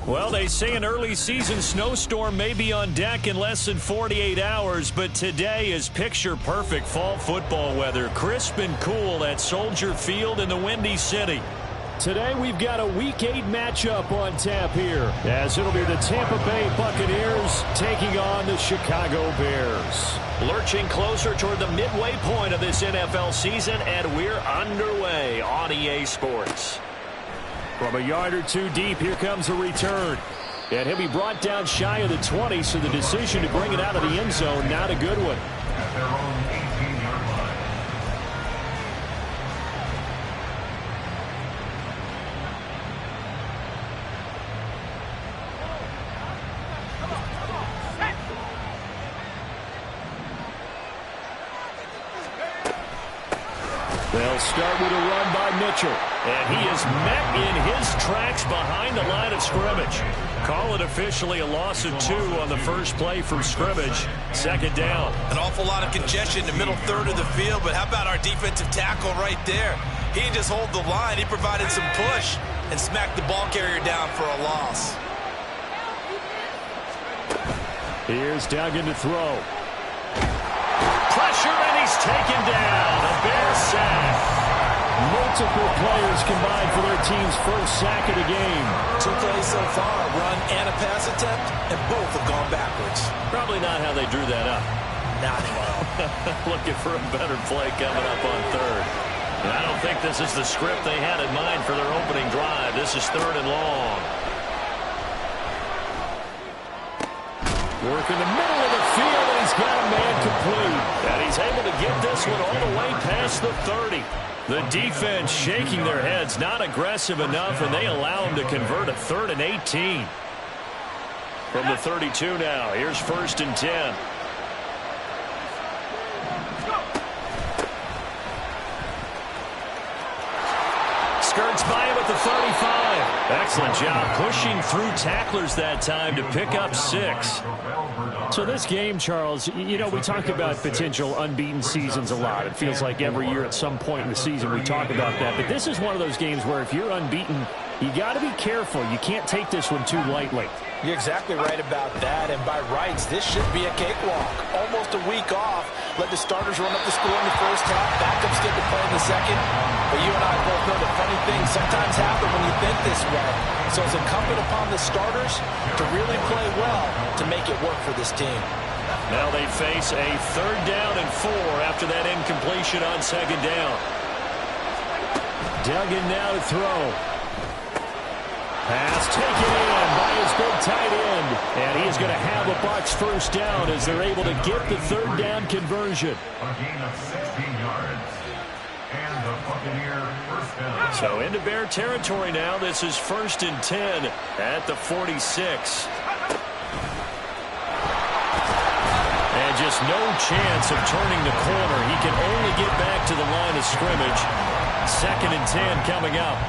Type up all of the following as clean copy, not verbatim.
Well, they say an early season snowstorm may be on deck in less than 48 hours, but today is picture-perfect fall football weather. Crisp and cool at Soldier Field in the Windy City. Today we've got a Week 8 matchup on tap here, as it'll be the Tampa Bay Buccaneers taking on the Chicago Bears. Lurching closer toward the midway point of this NFL season, and we're underway on EA Sports. From a yard or two deep, here comes a return. And he'll be brought down shy of the 20, so the decision to bring it out of the end zone, not a good one. At their own 18-yard line. They'll start with a run by Mitchell. And he is met in his tracks behind the line of scrimmage. Call it officially a loss of 2 on the first play from scrimmage. Second down. An awful lot of congestion in the middle third of the field, but how about our defensive tackle right there? He didn't just hold the line, he provided some push and smacked the ball carrier down for a loss. Here's Duggan to throw. Pressure, and he's taken down. A Bears sack. Multiple players combined for their team's first sack of the game. 2 plays so far, a run and a pass attempt, and both have gone backwards. Probably not how they drew that up. Not well. Looking for a better play coming up on third. And I don't think this is the script they had in mind for their opening drive. This is 3rd and long. Work in the middle of the field, and he's got a man complete. And he's able to get this one all the way past the 30. The defense shaking their heads, not aggressive enough, and they allow him to convert a 3rd and 18. From the 32 now, here's 1st and 10. Skirts by him at the 35. Excellent job pushing through tacklers that time to pick up 6. So this game, Charles, you know, we talk about potential unbeaten seasons a lot. It feels like every year at some point in the season we talk about that. But this is one of those games where if you're unbeaten, you got to be careful. You can't take this one too lightly. You're exactly right about that, and by rights, this should be a cakewalk. Almost a week off. Let the starters run up the score in the first half, backups get to play in the second. But you and I both know that funny things sometimes happen when you think this way. So it's incumbent upon the starters to really play well to make it work for this team. Now they face a 3rd down and 4 after that incompletion on 2nd down. Duggan now to throw. Pass taken in by his big tight end. And he is going to have a Bucs first down as they're able to get the 3rd down conversion. A gain of 16 yards. And the Buccaneer first down. So into Bear territory now. This is 1st and 10 at the 46. And just no chance of turning the corner. He can only get back to the line of scrimmage. 2nd and 10 coming up.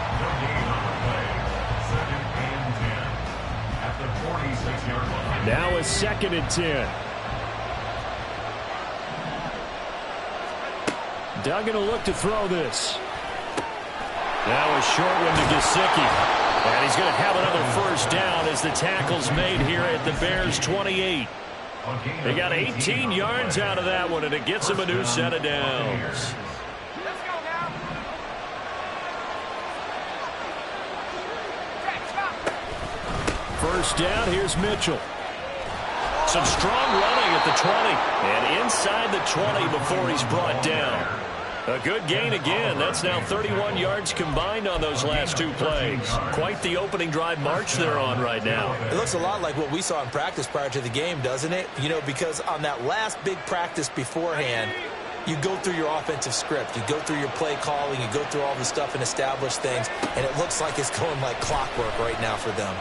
Now a 2nd and 10. Duggan will look to throw this. Now a short one to Gesicki. And he's going to have another first down as the tackle's made here at the Bears' 28. They got 18 yards out of that one, and it gets them a new set of downs. First down, here's Mitchell. Some strong running at the 20. And inside the 20 before he's brought down. A good gain again. That's now 31 yards combined on those last 2 plays. Quite the opening drive march they're on right now. It looks a lot like what we saw in practice prior to the game, doesn't it? You know, because on that last big practice beforehand, you go through your offensive script. You go through your play calling. You go through all the stuff and establish things. And it looks like it's going like clockwork right now for them.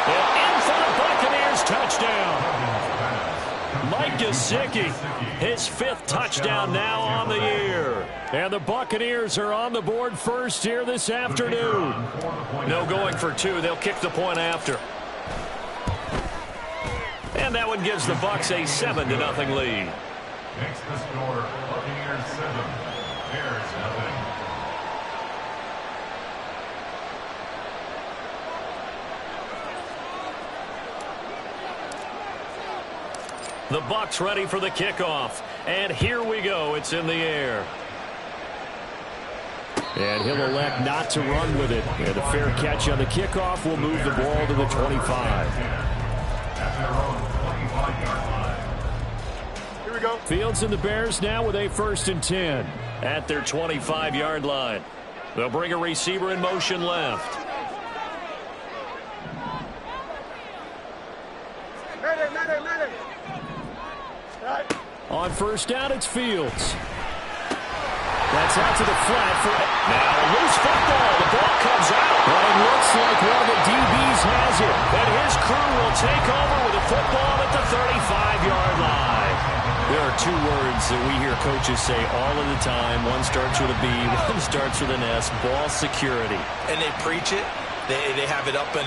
And in for the Buccaneers, touchdown. Mike Gesicki, his 5th touchdown now on the year. And the Buccaneers are on the board first here this afternoon. No going for 2. They'll kick the point after. And that one gives the Bucs a 7-0 lead. Makes the score Buccaneers 7, Bears 0. The Bucs ready for the kickoff. And here we go. It's in the air. And he'll elect not to run with it. And a fair catch on the kickoff will move the ball to the 25. Here we go. Fields and the Bears now with a 1st and 10. At their 25-yard line. They'll bring a receiver in motion left. On 1st down, it's Fields. That's out to the flat for now a loose football. The ball comes out. But it looks like one of the DBs has it. And his crew will take over with a football at the 35-yard line. There are two words that we hear coaches say all of the time. One starts with a B, one starts with an S. Ball security. And they preach it. They have it up in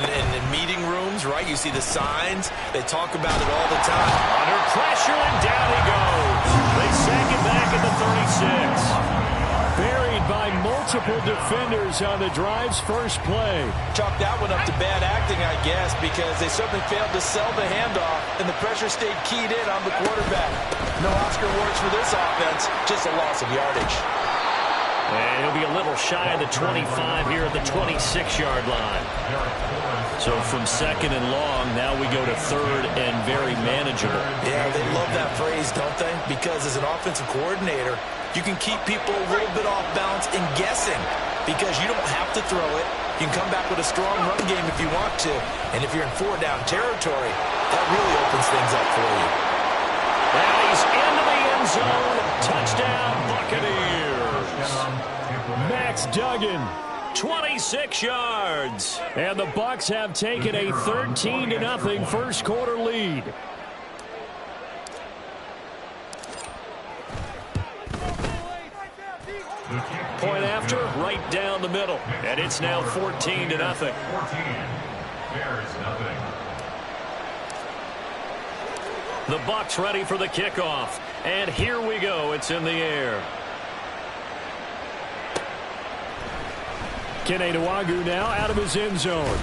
meeting rooms, right? You see the signs. They talk about it all the time. Under pressure, and down he goes. They sack it back at the 36. Buried by multiple defenders on the drive's first play. Chalk that one up to bad acting, I guess, because they certainly failed to sell the handoff, and the pressure stayed keyed in on the quarterback. No Oscar awards for this offense, just a loss of yardage. And he'll be a little shy of the 25 here at the 26-yard line. So from 2nd and long, now we go to 3rd and very manageable. Yeah, they love that phrase, don't they? Because as an offensive coordinator, you can keep people a little bit off balance and guessing because you don't have to throw it. You can come back with a strong run game if you want to. And if you're in 4-down territory, that really opens things up for you. And he's into the end zone. Touchdown, Buccaneers. Max Duggan. 26 yards. And the Bucs have taken a 13-0 first quarter lead. Point after, right down the middle. And it's now 14-0. 14. Bears nothing. The Bucs ready for the kickoff. And here we go. It's in the air. Kene Nwangwu now out of his end zone.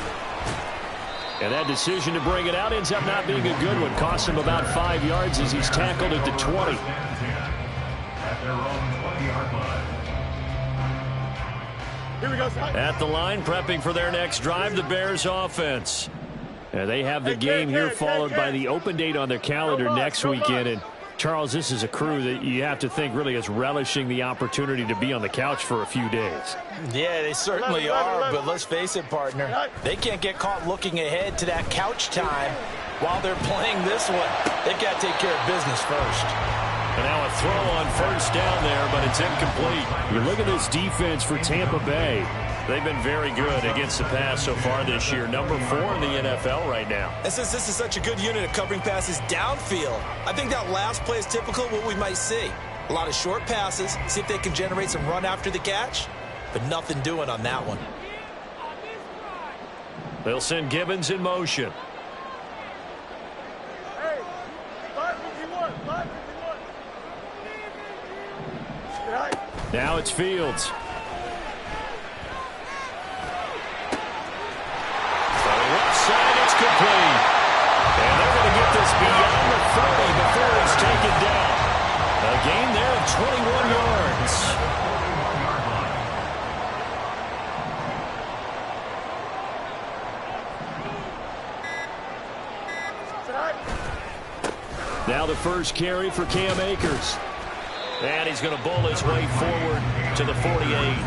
And that decision to bring it out ends up not being a good one. Cost him about 5 yards as he's tackled at the 20. At their own 20-yard line. Here we go. At the line, prepping for their next drive, the Bears offense. And they have the game here followed by the open date on their calendar next weekend. And Charles, this is a crew that you have to think really is relishing the opportunity to be on the couch for a few days. Yeah, they certainly are, but let's face it, partner. They can't get caught looking ahead to that couch time while they're playing this one. They've got to take care of business first. And now a throw on 1st down there, but it's incomplete. You look at this defense for Tampa Bay. They've been very good against the pass so far this year. Number 4 in the NFL right now. And since this is such a good unit of covering passes downfield, I think that last play is typical of what we might see. A lot of short passes, see if they can generate some run after the catch, but nothing doing on that one. They'll send Gibbons in motion. Hey, 551, 551. Now it's Fields. Complete. And they're going to get this beyond the 30 before he's taken down. A gain there of 21 yards. Now the first carry for Cam Akers. And he's going to bowl his way forward to the 48.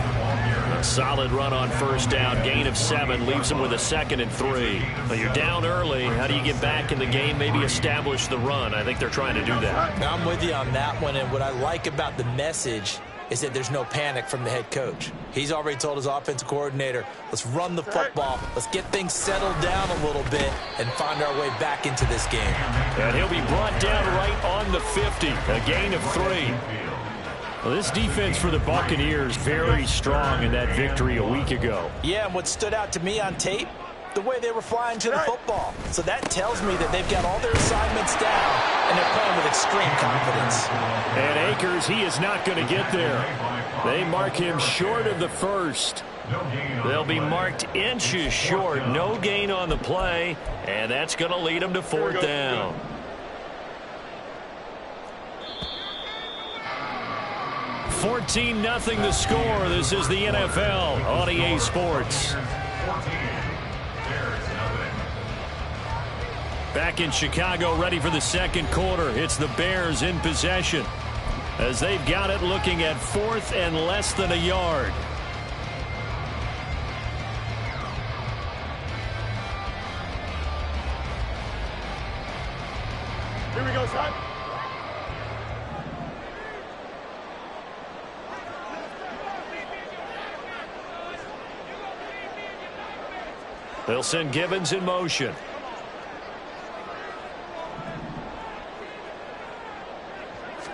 A solid run on 1st down. Gain of 7 leaves him with a 2nd and 3. But you're down early. How do you get back in the game? Maybe establish the run. I think they're trying to do that. I'm with you on that one. And what I like about the message is that there's no panic from the head coach. He's already told his offensive coordinator, let's run the football. Let's get things settled down a little bit and find our way back into this game. And he'll be brought down right on the 50. A gain of 3. Well, this defense for the Buccaneers very strong in that victory a week ago. Yeah, and what stood out to me on tape, the way they were flying to the football. So that tells me that they've got all their assignments down, and they're playing with extreme confidence. And Akers, he is not going to get there. They mark him short of the first. They'll be marked inches short. No gain on the play, and that's going to lead them to 4th down. 14-0 the score. This is the NFL on EA Sports. Back in Chicago, ready for the second quarter. It's the Bears in possession as they've got it looking at 4th and less than a yard. Here we go, son. They'll send Gibbons in motion.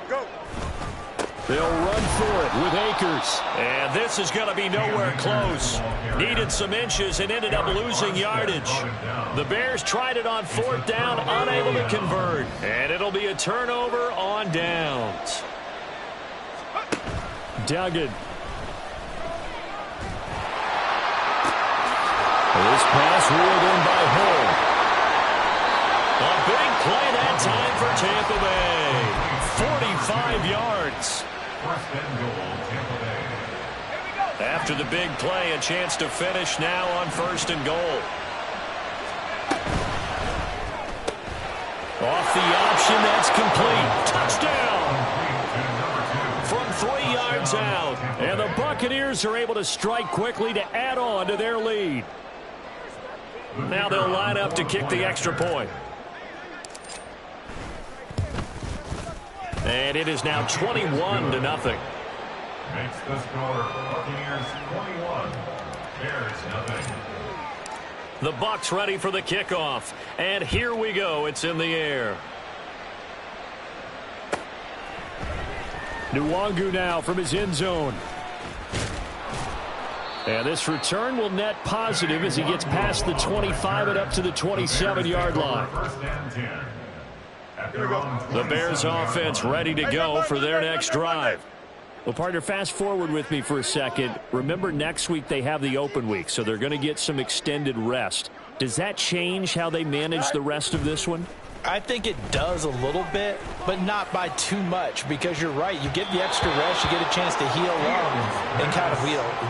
Go. They'll run for it with Akers. And this is going to be nowhere close. Needed some inches and ended up losing yardage. The Bears tried it on 4th down, unable to convert. And it'll be a turnover on downs. Duggan. This pass ruled in by Hull. A big play that time for Tampa Bay. 45 yards. After the big play, a chance to finish now on 1st and goal. Off the option, that's complete. Touchdown! From 3 yards out. And the Buccaneers are able to strike quickly to add on to their lead. Now they'll line up to kick the extra point. And it is now 21-0. Makes the score Buccaneers 21, Bears nothing. The Bucs ready for the kickoff. And here we go. It's in the air. Nwangu now from his end zone. And this return will net positive as he gets past the 25 and up to the 27-yard line. The Bears offense ready to go for their next drive. Well, partner, fast forward with me for a second. Remember, next week they have the open week, so they're going to get some extended rest. Does that change how they manage the rest of this one? I think it does a little bit, but not by too much, because you're right. You get the extra rest, you get a chance to heal up and kind of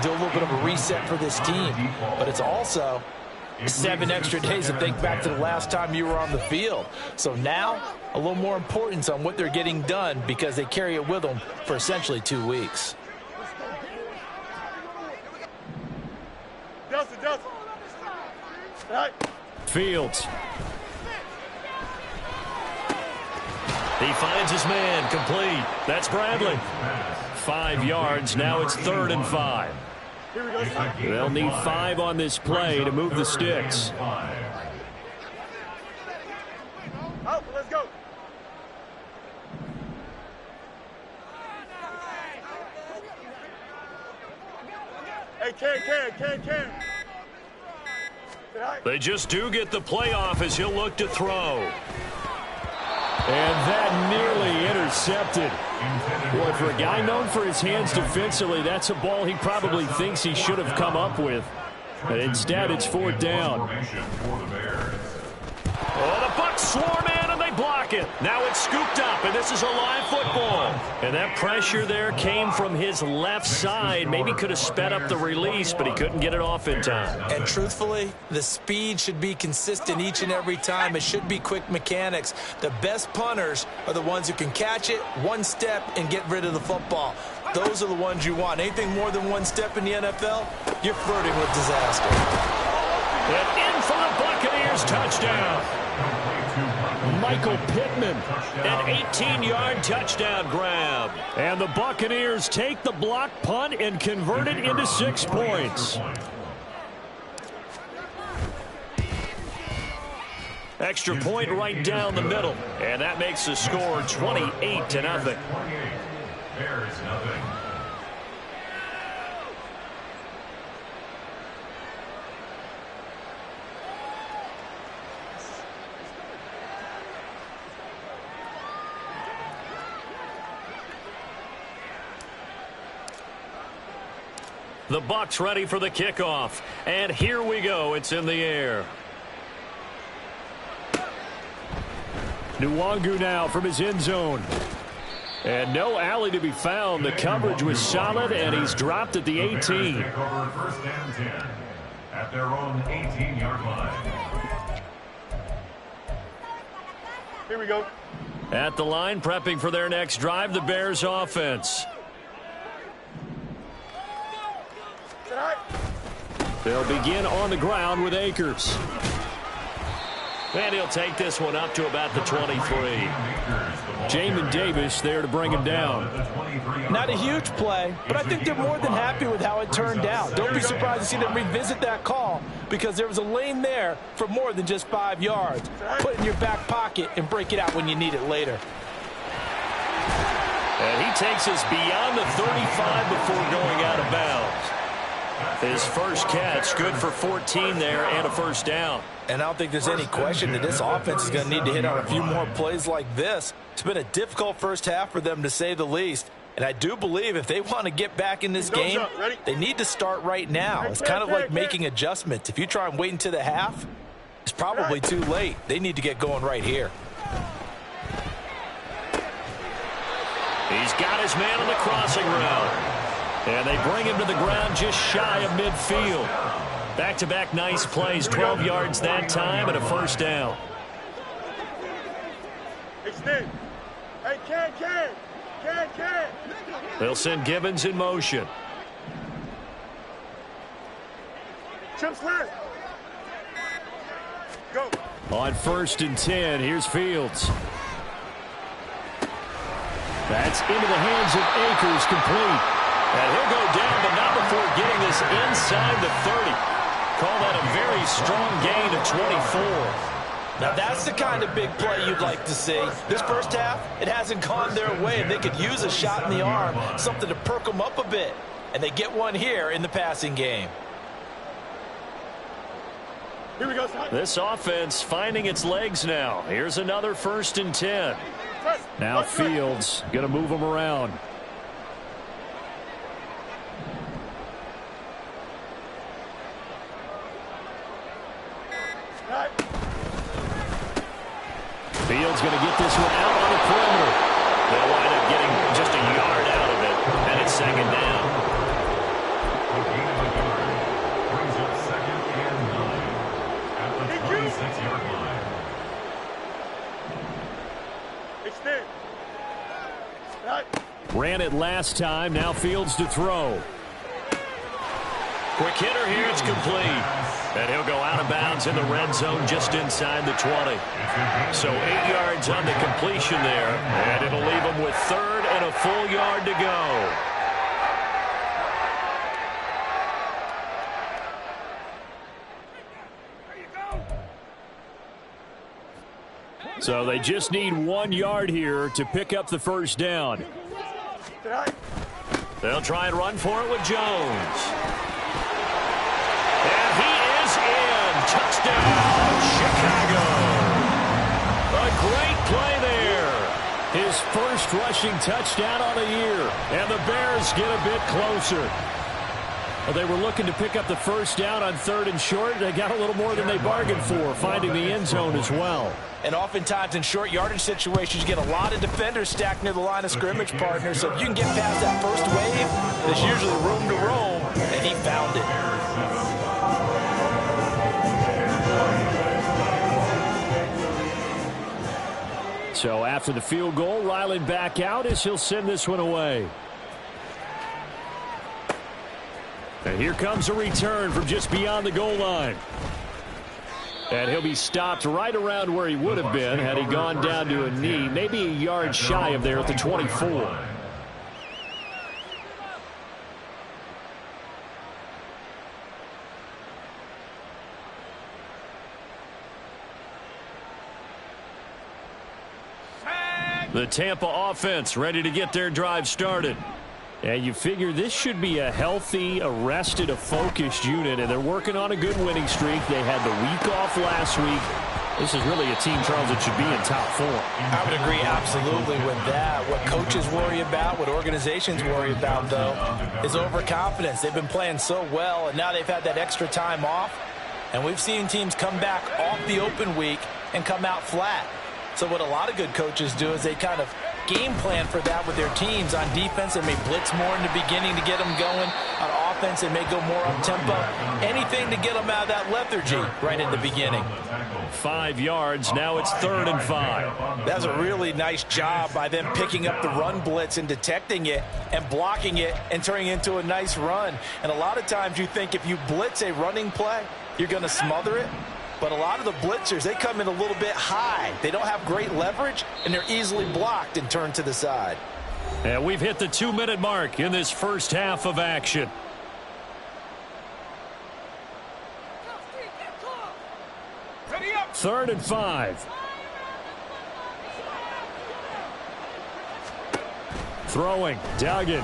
do a little bit of a reset for this team. But it's also 7 extra days to think back to the last time you were on the field. So now, a little more importance on what they're getting done because they carry it with them for essentially 2 weeks. Justin. Right. Fields. He finds his man, complete. That's Bradley. 5 yards, now it's 3rd and 5. Here we go, son. They'll need 5 on this play to move the sticks. Out, let's go. Hey, can. They just do get the play off as he'll look to throw. And that nearly intercepted. Boy, for a guy known for his hands defensively, that's a ball he probably thinks he should have come up with. But instead, it's 4th down. Oh, the Bucs swarm in and they block it. Now it's scooped up, and this is a live football. And that pressure there came from his left side. Maybe could have sped up the release, but he couldn't get it off in time. And truthfully, the speed should be consistent each and every time. It should be quick mechanics. The best punters are the ones who can catch it, 1 step, and get rid of the football. Those are the ones you want. Anything more than 1 step in the NFL, you're flirting with disaster. And in for the Buccaneers, touchdown. Michael Pittman, an 18-yard touchdown grab. And the Buccaneers take the block punt and convert it into 6 points. Extra point right down the middle. And that makes the score 28-0. Bears nothing. The Bucs ready for the kickoff. And here we go. It's in the air. Nwangu now from his end zone. And no alley to be found. The coverage was solid, and he's dropped at the 18. Take over 1st and 10 at their own 18-yard line. Here we go. At the line, prepping for their next drive, the Bears offense. They'll begin on the ground with Akers. And he'll take this one up to about the 23. Jamin Davis there to bring him down. Not a huge play, but I think they're more than happy with how it turned out. Don't be surprised to see them revisit that call because there was a lane there for more than just 5 yards. Put it in your back pocket and break it out when you need it later. And he takes us beyond the 35 before going out of bounds. His first catch, good for 14 there and a first down. And I don't think there's any question that this offense is going to need to hit on a few more plays like this. It's been a difficult first half for them, to say the least. And I do believe if they want to get back in this game, they need to start right now. It's kind of like making adjustments. If you try and wait until the half, it's probably too late. They need to get going right here. He's got his man on the crossing route. And they bring him to the ground just shy of midfield. Back-to-back nice plays, 12 yards that time and a first down. Extend. Hey, Ken. They'll send Gibbons in motion. Chip slide. Go. On 1st and 10, here's Fields. That's into the hands of Akers, complete. And he'll go down, but not before getting this inside the 30. Call that a very strong gain of 24. Now that's the kind of big play you'd like to see. This first half, it hasn't gone their way. They could use a shot in the arm, something to perk them up a bit. And they get one here in the passing game. Here we go, son. This offense finding its legs now. Here's another 1st and 10. Now Fields going to move them around. Fields going to get this one out on the perimeter. They'll wind up getting just a yard out of it, and it's 2nd down. A gain of a yard brings up 2nd and 9 at the 26-yard line. Extend. Ran it last time. Now Fields to throw. Quick hitter here. It's complete. And he'll go out of bounds in the red zone just inside the 20. So 8 yards on the completion there. And it'll leave him with 3rd and a full yard to go. So they just need 1 yard here to pick up the first down. They'll try and run for it with Jones. And he is in. Touchdown, Chicago. A great play there. His first rushing touchdown on the year. And the Bears get a bit closer. Well, they were looking to pick up the first down on 3rd and short. They got a little more than they bargained for, finding the end zone as well. And oftentimes in short yardage situations, you get a lot of defenders stacked near the line of scrimmage, partner. So if you can get past that first wave, there's usually room to roam, and he found it. So after the field goal, Ryland back out as he'll send this one away. And here comes a return from just beyond the goal line. And he'll be stopped right around where he would have been had he gone down to a knee, maybe a yard shy of there at the 24. The Tampa offense ready to get their drive started. And you figure this should be a healthy, a rested, a focused unit, and they're working on a good winning streak. They had the week off last week. This is really a team, Charles, that should be in top form. I would agree absolutely with that. What coaches worry about, what organizations worry about, though, is overconfidence. They've been playing so well, and now they've had that extra time off. And we've seen teams come back off the open week and come out flat. So what a lot of good coaches do is they kind of game plan for that with their teams. On defense, they may blitz more in the beginning to get them going. On offense, they may go more up-tempo. Anything to get them out of that lethargy right in the beginning. 5 yards. Now it's 3rd and 5. That was a really nice job by them picking up the run blitz and detecting it and blocking it and turning it into a nice run. And a lot of times you think if you blitz a running play, you're going to smother it. But a lot of the blitzers, they come in a little bit high. They don't have great leverage, and they're easily blocked and turned to the side. And we've hit the 2-minute mark in this first half of action. Third and 5. Throwing, Duggan.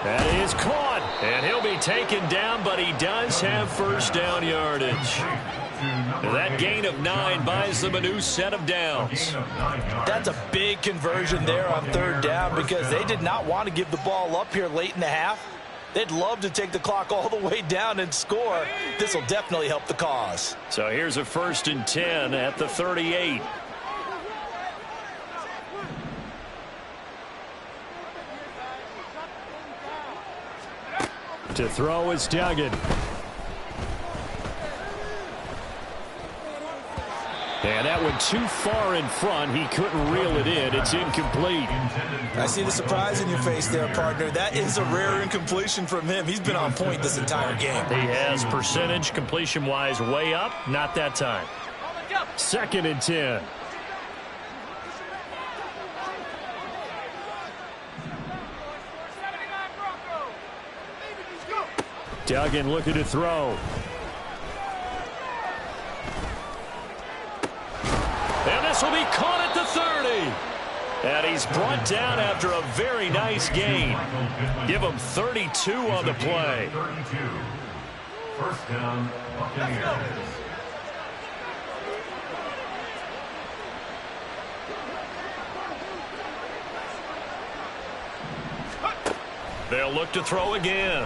That is caught, and he'll be taken down, but he does have first down yardage. That gain of 9 buys them a new set of downs. That's a big conversion there on 3rd down because they did not want to give the ball up here late in the half. They'd love to take the clock all the way down and score. This will definitely help the cause. So here's a 1st and 10 at the 38. To throw is Duggan. And that one too far in front. He couldn't reel it in. It's incomplete. I see the surprise in your face there, partner. That is a rare incompletion from him. He's been on point this entire game. He has percentage completion-wise way up. Not that time. 2nd and 10. Duggan looking to throw. And this will be caught at the 30. And he's brought down after a very nice gain. Give him 32 on the play. 32. First down, Buccaneers. They'll look to throw again.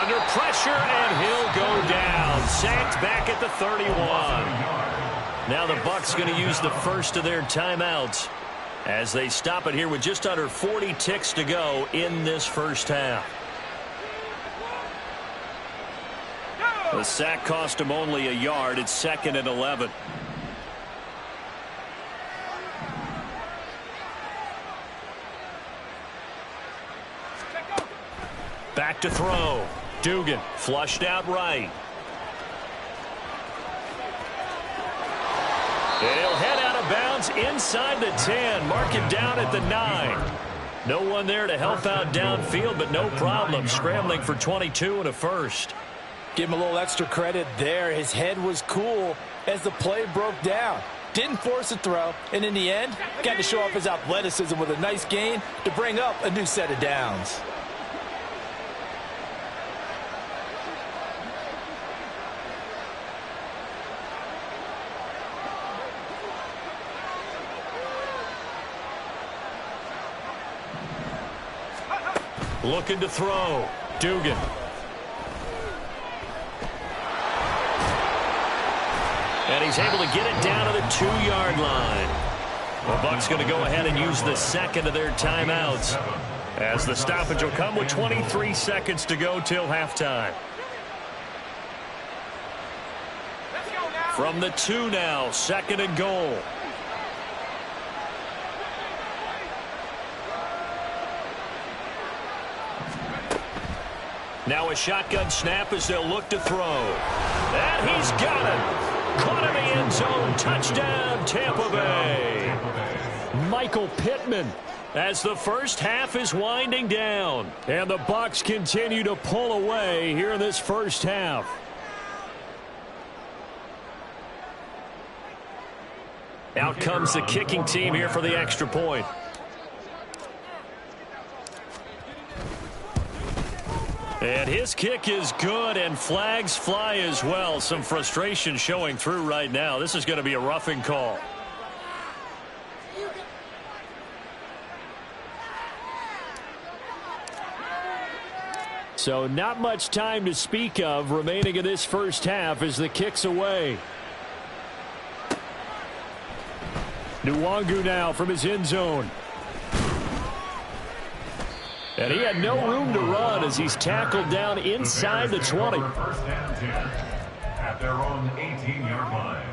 Under pressure, and he'll go down. Sacked back at the 31. Now the Bucs going to use the first of their timeouts as they stop it here with just under 40 ticks to go in this first half. The sack cost him only a yard. It's 2nd and 11. Back to throw. Dugan flushed out right. And he'll head out of bounds inside the 10. Mark him down at the 9. No one there to help out downfield, but no problem. Scrambling for 22 and a first. Give him a little extra credit there. His head was cool as the play broke down. Didn't force a throw, and in the end, got to show off his athleticism with a nice gain to bring up a new set of downs. Looking to throw. Dugan. And he's able to get it down to the 2-yard line. The Bucs going to go ahead and use the second of their timeouts as the stoppage will come with 23 seconds to go till halftime. From the 2 now, 2nd and goal. Now a shotgun snap as they'll look to throw. And he's got it. Caught in the end zone. Touchdown, Tampa Bay. Michael Pittman as the first half is winding down. And the Bucs continue to pull away here in this first half. Out comes the kicking team here for the extra point. And his kick is good, and flags fly as well. Some frustration showing through right now. This is going to be a roughing call. So not much time to speak of remaining in this first half as the kick's away. Nwangu now from his end zone. And he had no room to run as he's tackled down inside the 20. First and 10 at their own 18-yard line.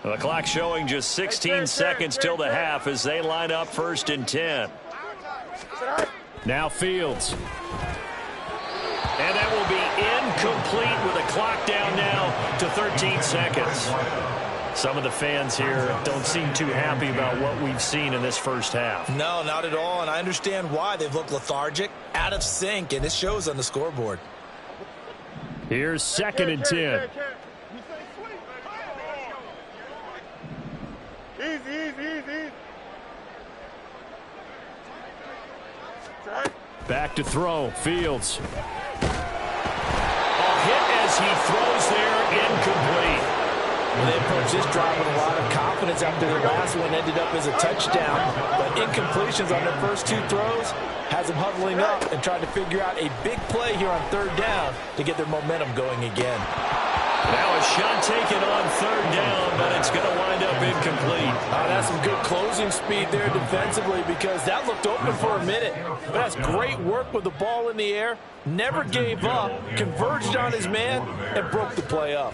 The clock showing just 16 seconds till the half as they line up 1st and 10. Now Fields. And that will be incomplete with a clock down now to 13 seconds. Some of the fans here don't seem too happy about what we've seen in this first half. No, not at all, and I understand why. They've looked lethargic, out of sync, and it shows on the scoreboard. Here's 2nd and 10. Easy. Back to throw. Fields. A hit as he throws there, incomplete. They approached this drive with a lot of confidence after their last one ended up as a touchdown. But incompletions on their first 2 throws has them huddling up and trying to figure out a big play here on 3rd down to get their momentum going again. Now a shot taken on 3rd down, but it's going to wind up incomplete. That's some good closing speed there defensively because that looked open for a minute. But that's great work with the ball in the air. Never gave up, converged on his man, and broke the play up.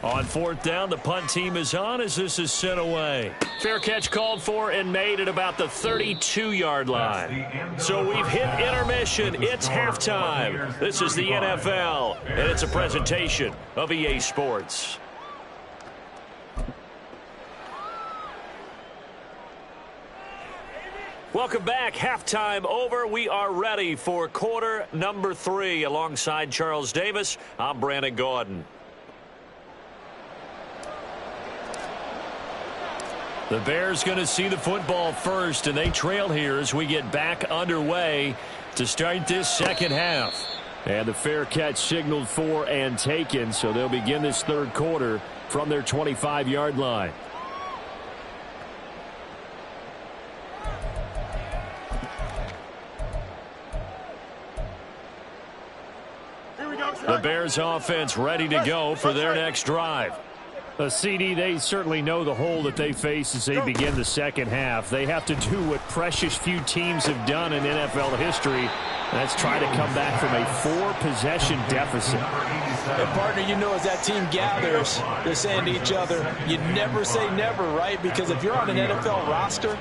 On 4th down, the punt team is on as this is sent away. Fair catch called for and made at about the 32-yard line. So we've hit intermission. It's halftime. This is the NFL, and it's a presentation of EA Sports. Welcome back. Halftime over. We are ready for quarter number 3. Alongside Charles Davis, I'm Brandon Gaudin. The Bears going to see the football first, and they trail here as we get back underway to start this second half. And the fair catch signaled for and taken, so they'll begin this 3rd quarter from their 25-yard line. The Bears offense ready to go for their next drive. A CD, they certainly know the hole that they face as they begin the second half. They have to do what precious few teams have done in NFL history. That's try to come back from a 4-possession deficit. And partner, you know, as that team gathers, they're saying to each other, you never say never, right? Because if you're on an NFL roster,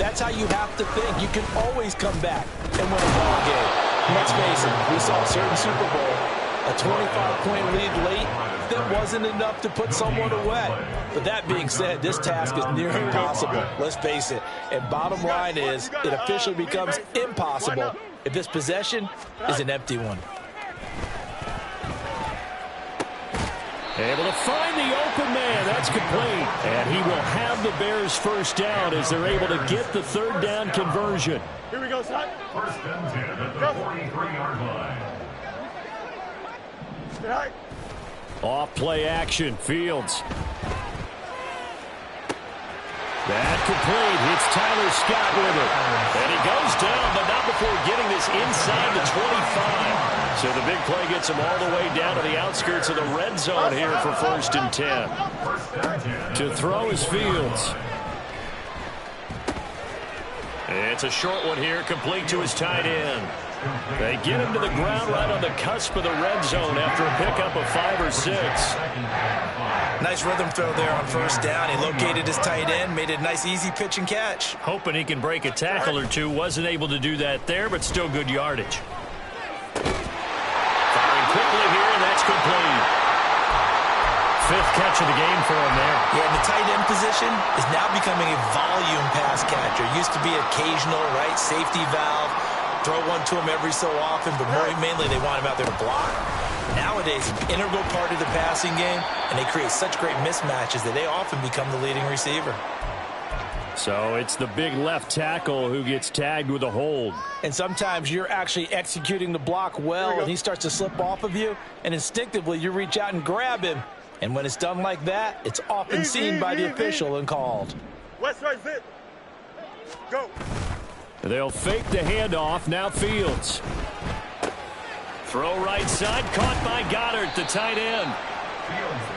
that's how you have to think. You can always come back and win a ball game. Let's face it, we saw a certain Super Bowl, a 25-point lead late. That wasn't enough to put someone away. But that being said, this task is near impossible. Let's face it. And bottom line is, it officially becomes impossible if this possession is an empty one. Able to find the open man. That's complete. And he will have the Bears first down as they're able to get the 3rd down conversion. Here we go, son. 1st and 10 at the 43-yard line. Off play action. Fields. That complete. It's Tyler Scott with it. And he goes down, but not before getting this inside the 25. So the big play gets him all the way down to the outskirts of the red zone here for 1st and 10. To throw is Fields. It's a short one here, complete to his tight end. They get him to the ground right on the cusp of the red zone after a pickup of 5 or 6. Nice rhythm throw there on 1st down. He located his tight end, made a nice easy pitch and catch. Hoping he can break a tackle or two. Wasn't able to do that there, but still good yardage. Firing quickly here, and that's complete. 5th catch of the game for him there. Yeah, the tight end position is now becoming a volume pass catcher. Used to be occasional, right, safety valve. Throw one to him every so often, but mainly they want him out there to block. Nowadays, an integral part of the passing game, and they create such great mismatches that they often become the leading receiver. So it's the big left tackle who gets tagged with a hold. And sometimes you're actually executing the block well, and he starts to slip off of you, and instinctively you reach out and grab him. And when it's done like that, it's often seen by the official and called. West right zip. Go. They'll fake the handoff. Now Fields. Throw right side, caught by Goddard, the tight end.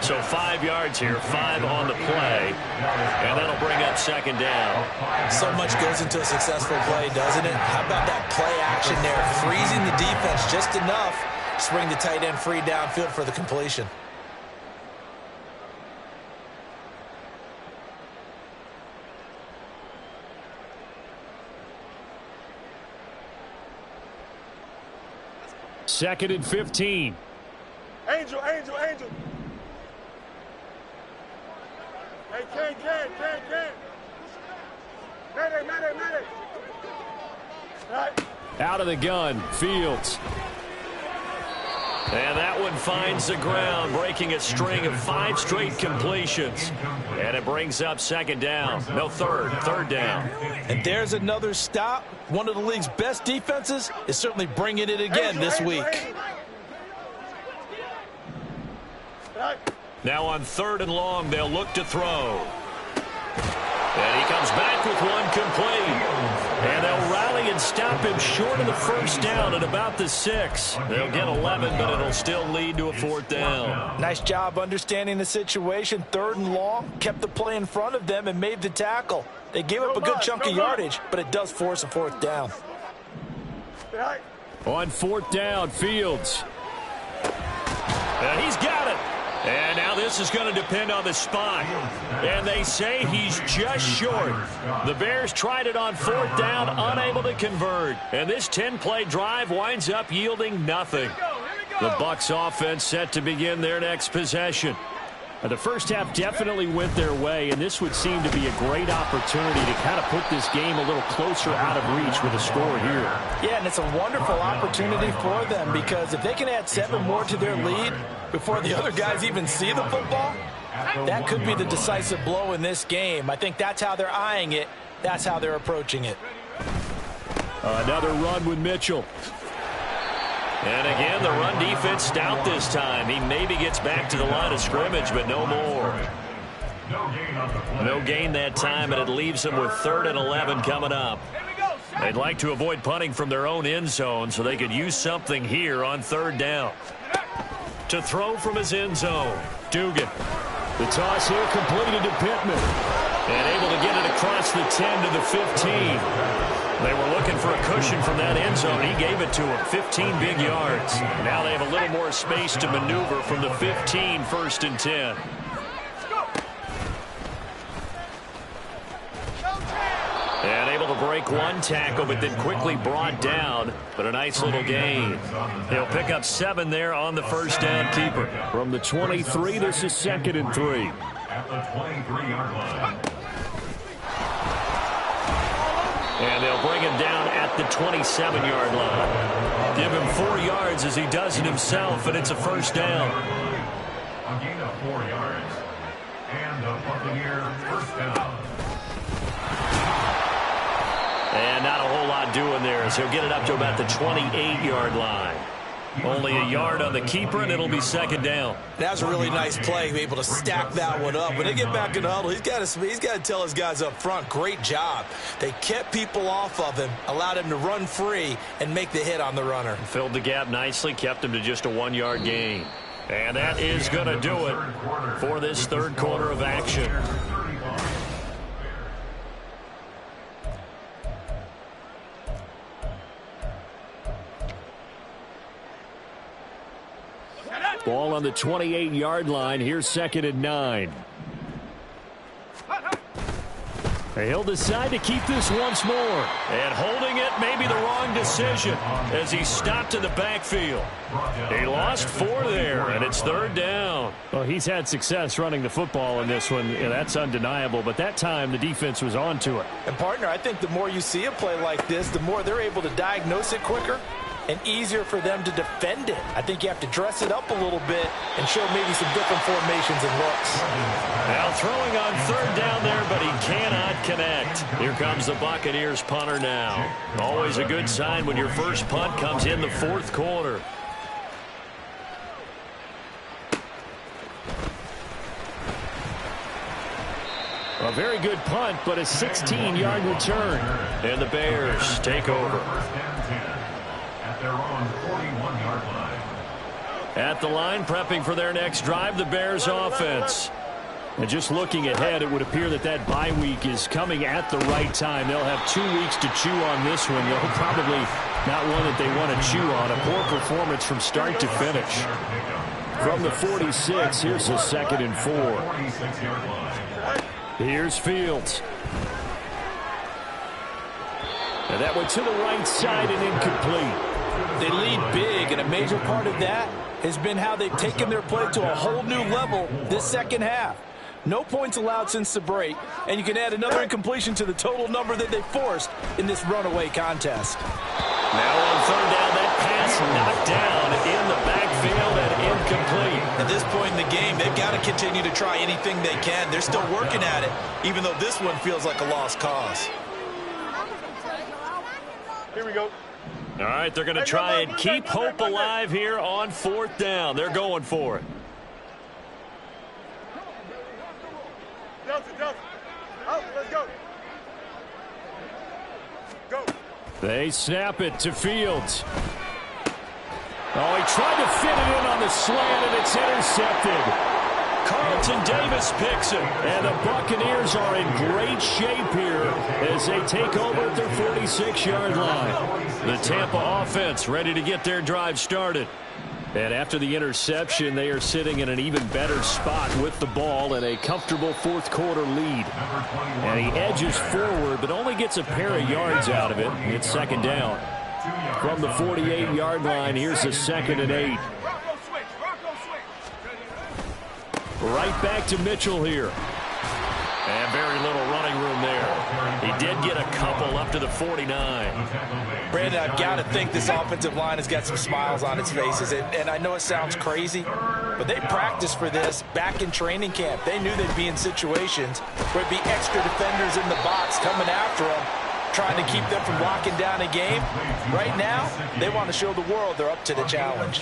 So 5 yards here, 5 on the play, and that'll bring up second down. So much goes into a successful play, doesn't it? How about that play action there, freezing the defense just enough to bring the tight end free downfield for the completion. Second and 15. Angel. Hey, Ken. Medic. Right. Out of the gun, Fields. And that one finds the ground, breaking a string of 5 straight completions. And it brings up second down. No, third down. And there's another stop. One of the league's best defenses is certainly bringing it again this week. Right. Now on 3rd and long, they'll look to throw. And he comes back with one complete. And they'll rally and stop him short of the first down at about the 6. They'll get 11, but it'll still lead to a 4th down. Nice job understanding the situation. 3rd and long, kept the play in front of them and made the tackle. They gave up a good chunk of yardage, but it does force a 4th down. Right. On 4th down, Fields. And he's got it. And now this is going to depend on the spot. And they say he's just short. The Bears tried it on 4th down, unable to convert. And this 10-play drive winds up yielding nothing. The Bucs offense set to begin their next possession. The first half definitely went their way, and this would seem to be a great opportunity to kind of put this game a little closer out of reach with a score here. Yeah, and it's a wonderful opportunity for them because if they can add 7 more to their lead before the other guys even see the football, that could be the decisive blow in this game. I think that's how they're eyeing it. That's how they're approaching it. Another run with Mitchell. And again, the run defense stout this time. He maybe gets back to the line of scrimmage, but no more. No gain that time, and it leaves them with 3rd and 11 coming up. They'd like to avoid punting from their own end zone so they could use something here on 3rd down. To throw from his end zone, Dugan. The toss here completed to Pittman. And able to get it across the 10 to the 15. They were looking for a cushion from that end zone. He gave it to him. 15 big yards. Now they have a little more space to maneuver from the 15, 1st and 10. And able to break one tackle, but then quickly brought down. But a nice little gain. He'll pick up 7 there on the 1st down keeper. From the 23, this is 2nd and 3. At the 23-yard line. And they'll bring him down at the 27-yard line. Give him 4 yards as he does it himself, and it's a 1st down. A gain of 4 yards. And the Buccaneer 1st down. And not a whole lot doing there as he'll get it up to about the 28-yard line. Only a yard on the keeper, and it'll be 2nd down. That was a really nice play, be able to stack that one up. When they get back in the huddle, he's got to tell his guys up front, great job. They kept people off of him, allowed him to run free, and make the hit on the runner. Filled the gap nicely, kept him to just a 1-yard gain. And that is going to do it for this 3rd quarter of action. Ball on the 28-yard line. Here's 2nd and 9. He'll decide to keep this once more. And holding it may be the wrong decision as he stopped in the backfield. He lost 4 there, and it's 3rd down. Well, he's had success running the football in this one. Yeah, that's undeniable. But that time, the defense was on to it. And, partner, I think the more you see a play like this, the more they're able to diagnose it quicker and easier for them to defend it. I think you have to dress it up a little bit and show maybe some different formations and looks. Now throwing on 3rd down there, but he cannot connect. Here comes the Buccaneers punter now. Always a good sign when your first punt comes in the 4th quarter. A very good punt, but a 16-yard return. And the Bears take over. At their own 41-yard line. At the line, prepping for their next drive, the Bears offense. And just looking ahead, it would appear that that bye week is coming at the right time. They'll have 2 weeks to chew on this one. They'll probably not one that they want to chew on. A poor performance from start to finish. From the 46, here's a 2nd and 4. Here's Fields. And that went to the right side and incomplete. They lead big, and a major part of that has been how they've taken their play to a whole new level this second half. No points allowed since the break, and you can add another incompletion to the total number that they forced in this runaway contest. Now on 3rd down, that pass knocked down in the backfield and incomplete. At this point in the game, they've got to continue to try anything they can. They're still working at it, even though this one feels like a lost cause. Here we go. All right, they're going to try and keep hope alive here on 4th down. They're going for it. Delta. Out, let's go. Go. They snap it to Fields. Oh, he tried to fit it in on the slant, and it's intercepted. Carlton Davis picks it. And the Buccaneers are in great shape here as they take over at their 46-yard line. The Tampa offense ready to get their drive started. And after the interception, they are sitting in an even better spot with the ball and a comfortable 4th quarter lead. And he edges forward, but only gets a pair of yards out of it. It's 2nd down. From the 48-yard line, here's a 2nd and 8. Right back to Mitchell here. And very little running room there. He did get a couple up to the 49. Brandon, I've got to think this offensive line has got some smiles on its faces. And I know it sounds crazy, but they practiced for this back in training camp. They knew they'd be in situations where it'd be extra defenders in the box coming after them, trying to keep them from locking down a game. Right now, they want to show the world they're up to the challenge.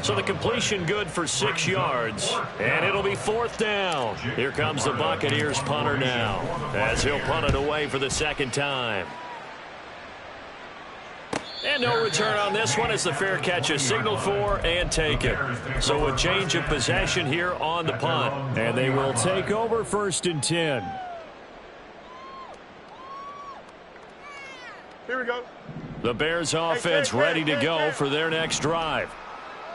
So the completion good for 6 yards, and it'll be 4th down. Here comes the Buccaneers punter now, as he'll punt it away for the 2nd time. And no return on this one as the fair catch is signaled for and taken. So a change of possession here on the punt. And they will take over 1st and 10. Here we go. The Bears offense ready to go for their next drive.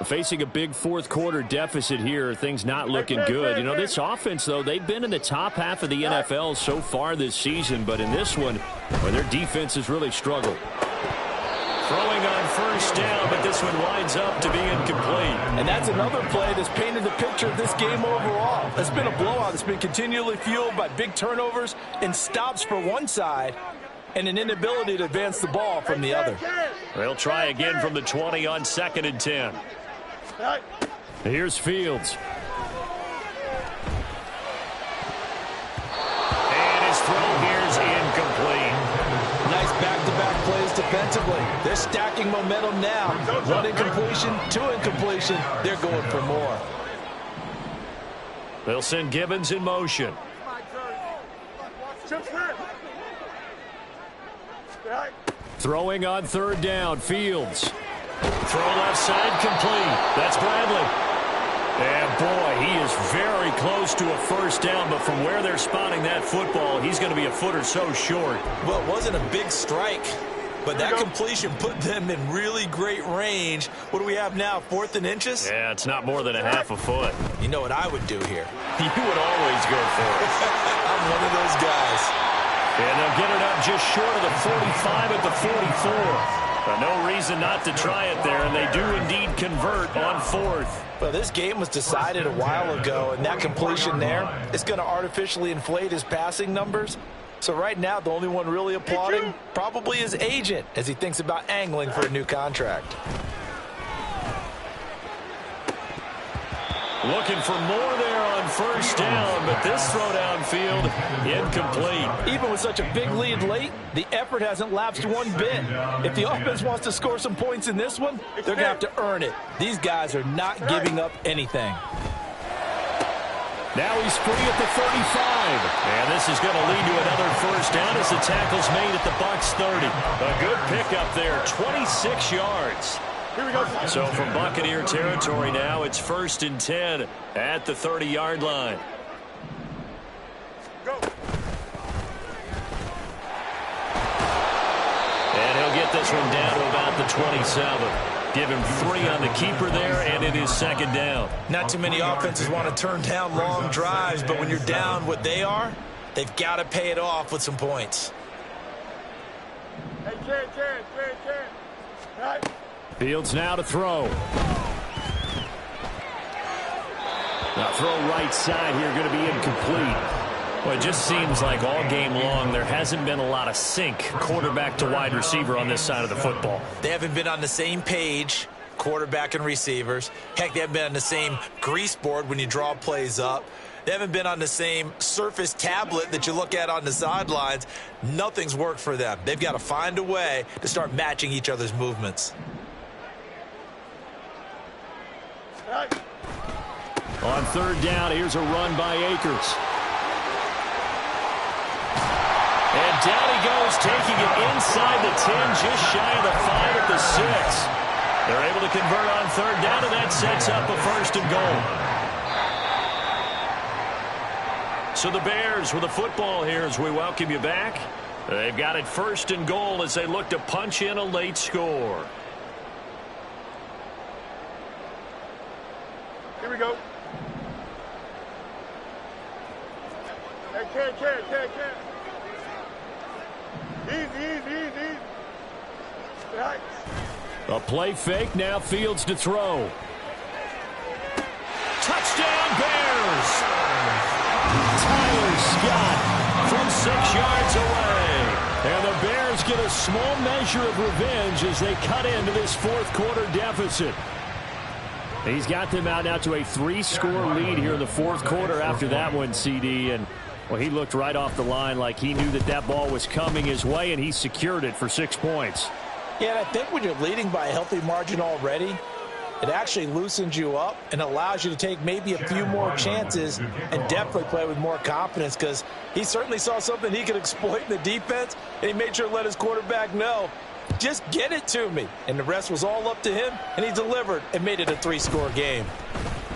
Facing a big 4th quarter deficit here, things not looking good. You know, this offense, though, they've been in the top half of the NFL so far this season, but in this one, well, their defense has really struggled. Throwing on 1st down, but this one winds up to be incomplete. And that's another play that's painted the picture of this game overall. It's been a blowout that's been continually fueled by big turnovers and stops for one side, and an inability to advance the ball from the other. They'll try again from the 20 on 2nd and 10. Here's Fields. And his throw here's incomplete. Nice back-to-back plays defensively. They're stacking momentum now. 1 incompletion, 2 incompletion. They're going for more. They'll send Gibbons in motion. Throwing on 3rd down, Fields. Throw left side complete. That's Bradley. And boy, he is very close to a 1st down, but from where they're spotting that football, he's going to be a foot or so short. Well, it wasn't a big strike, but that completion put them in really great range. What do we have now, 4th and inches? Yeah, it's not more than a half a foot. You know what I would do here? You would always go for it. I'm one of those guys. And they'll get it up just short of the 45 at the 44. No reason not to try it there, and they do indeed convert on 4th. Well, this game was decided a while ago, and that completion there is going to artificially inflate his passing numbers. So right now, the only one really applauding probably his agent as he thinks about angling for a new contract. Looking for more there on 1st down, but this throw downfield incomplete. Even with such a big lead late, the effort hasn't lapsed one bit. If the offense wants to score some points in this one, they're going to have to earn it. These guys are not giving up anything. Now he's free at the 35. And this is going to lead to another 1st down as the tackle's made at the Bucs 30. A good pickup there, 26 yards. Here we go. So from Buccaneer territory now, it's 1st and 10 at the 30-yard line. Go. And he'll get this one down to about the 27. Give him 3 on the keeper there, and it is 2nd down. Not too many offenses want to turn down long drives, but when you're down what they are, they've got to pay it off with some points. Hey, Chad. Right. Fields now to throw. Now throw right side here, going to be incomplete. Well, it just seems like all game long there hasn't been a lot of sync quarterback to wide receiver on this side of the football. They haven't been on the same page, quarterback and receivers. Heck, they haven't been on the same grease board when you draw plays up. They haven't been on the same Surface tablet that you look at on the sidelines. Nothing's worked for them. They've got to find a way to start matching each other's movements. Right. On 3rd down, here's a run by Akers. And down he goes, taking it inside the 10, just shy of the 5 at the 6. They're able to convert on 3rd down, and that sets up a 1st and goal. So the Bears with the football here as we welcome you back. They've got it 1st and goal as they look to punch in a late score. Here we go. Hey, Chad. Easy. Right. A play fake, now Fields to throw. Touchdown Bears! Tyler Scott from 6 yards away. And the Bears get a small measure of revenge as they cut into this 4th quarter deficit. He's got them out now to a 3-score lead here in the 4th quarter after that one, CD. And, well, he looked right off the line like he knew that ball was coming his way, and he secured it for 6 points. Yeah, and I think when you're leading by a healthy margin already, it actually loosens you up and allows you to take maybe a few more chances and definitely play with more confidence, because he certainly saw something he could exploit in the defense, and he made sure to let his quarterback know, just get it to me. And the rest was all up to him, and he delivered and made it a 3-score game.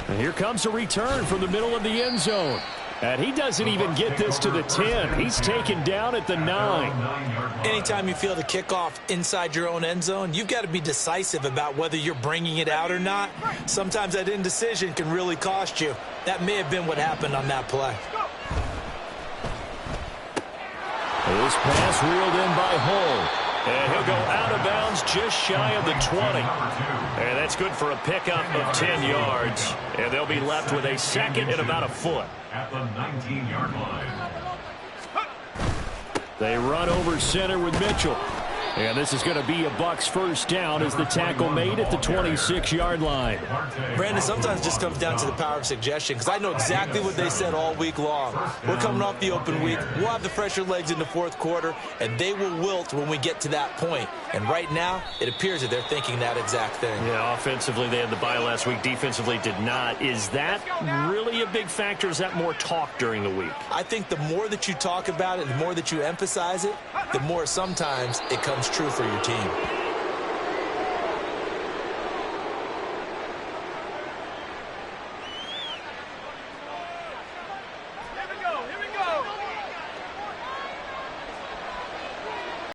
And here comes a return from the middle of the end zone. And he doesn't even get this to the 10. He's taken down at the 9. Anytime you feel the kickoff inside your own end zone, you've got to be decisive about whether you're bringing it out or not. Sometimes that indecision can really cost you. That may have been what happened on that play. This pass reeled in by Hull. And he'll go out of bounds just shy of the 20. And that's good for a pickup of 10 yards. And they'll be left with a 2nd and about a foot. At the 19-yard line. They run over center with Mitchell. And this is going to be a Bucs 1st down as the tackle made at the 26-yard line. Brandon, sometimes it just comes down to the power of suggestion, because I know exactly what they said all week long. We're coming off the open week. We'll have the fresher legs in the 4th quarter, and they will wilt when we get to that point. And right now, it appears that they're thinking that exact thing. Yeah, offensively, they had the bye last week. Defensively, did not. Is that really a big factor? Is that more talk during the week? I think the more that you talk about it, the more that you emphasize it, the more sometimes it comes true for your team.